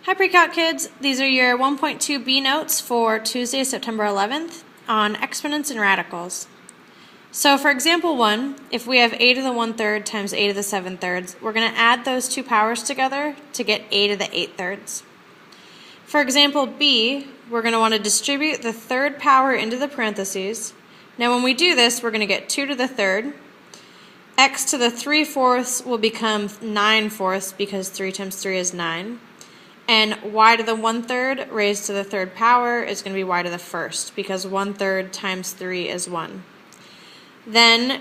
Hi Pre-Calc kids, these are your 1.2b notes for Tuesday, September 11th on exponents and radicals. So for example 1, if we have a to the 1/3 times a to the 7/3, we're going to add those two powers together to get a to the 8/3. For example B, we're going to want to distribute the third power into the parentheses. Now when we do this, we're going to get 2 to the 3rd. X to the 3/4 will become 9/4 because 3 times 3 is 9. And y to the 1/3 raised to the third power is going to be y to the 1st because 1/3 times 3 is 1. Then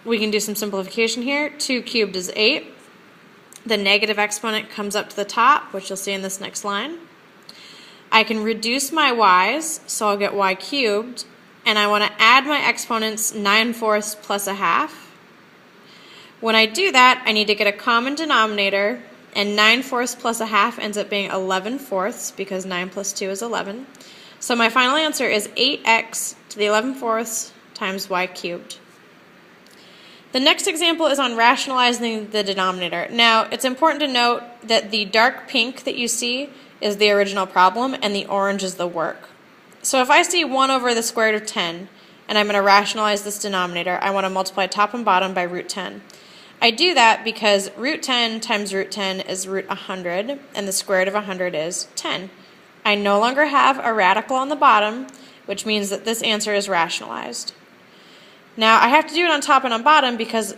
we can do some simplification here. 2 cubed is 8. The negative exponent comes up to the top, which you'll see in this next line. I can reduce my y's, so I'll get y cubed. And I want to add my exponents 9/4 plus a half. When I do that, I need to get a common denominator. And 9/4 plus a half ends up being 11/4 because 9 plus 2 is 11. So my final answer is 8x to the 11/4 times y cubed. The next example is on rationalizing the denominator. Now, it's important to note that the dark pink that you see is the original problem and the orange is the work. So if I see 1 over the square root of 10 and I'm going to rationalize this denominator, I want to multiply top and bottom by root 10. I do that because root 10 times root 10 is root 100, and the square root of 100 is 10. I no longer have a radical on the bottom, which means that this answer is rationalized. Now, I have to do it on top and on bottom because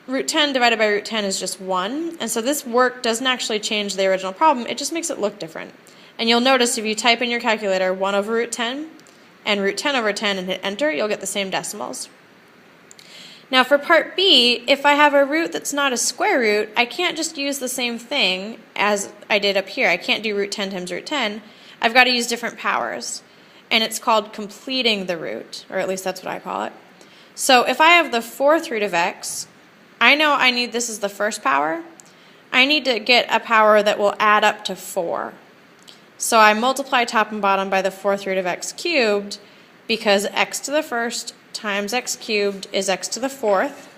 root 10 divided by root 10 is just 1, and so this work doesn't actually change the original problem, it just makes it look different. And you'll notice if you type in your calculator 1 over root 10 and root 10 over 10 and hit enter, you'll get the same decimals. Now for part B, if I have a root that's not a square root, I can't just use the same thing as I did up here. I can't do root 10 times root 10. I've got to use different powers. And it's called completing the root, or at least that's what I call it. So if I have the 4th root of x, I know I need this as the first power. I need to get a power that will add up to 4. So I multiply top and bottom by the 4th root of x cubed because x to the 1st times x cubed is x to the 4th,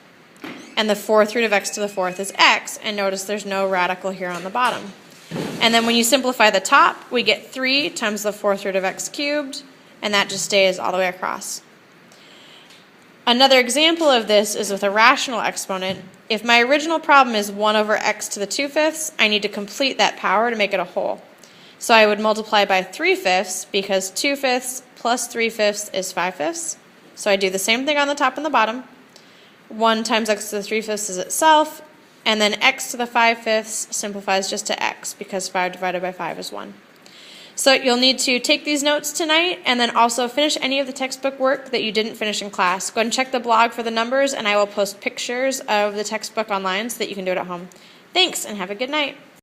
and the 4th root of x to the 4th is x, and notice there's no radical here on the bottom. And then when you simplify the top, we get 3 times the 4th root of x cubed, and that just stays all the way across. Another example of this is with a rational exponent. If my original problem is 1 over x to the 2/5, I need to complete that power to make it a whole. So I would multiply by 3/5 because 2/5 plus 3/5 is 5/5. So I do the same thing on the top and the bottom. 1 times x to the 3/5 is itself, and then x to the 5/5 simplifies just to x because 5 divided by 5 is 1. So you'll need to take these notes tonight and then also finish any of the textbook work that you didn't finish in class. Go ahead and check the blog for the numbers, and I will post pictures of the textbook online so that you can do it at home. Thanks, and have a good night.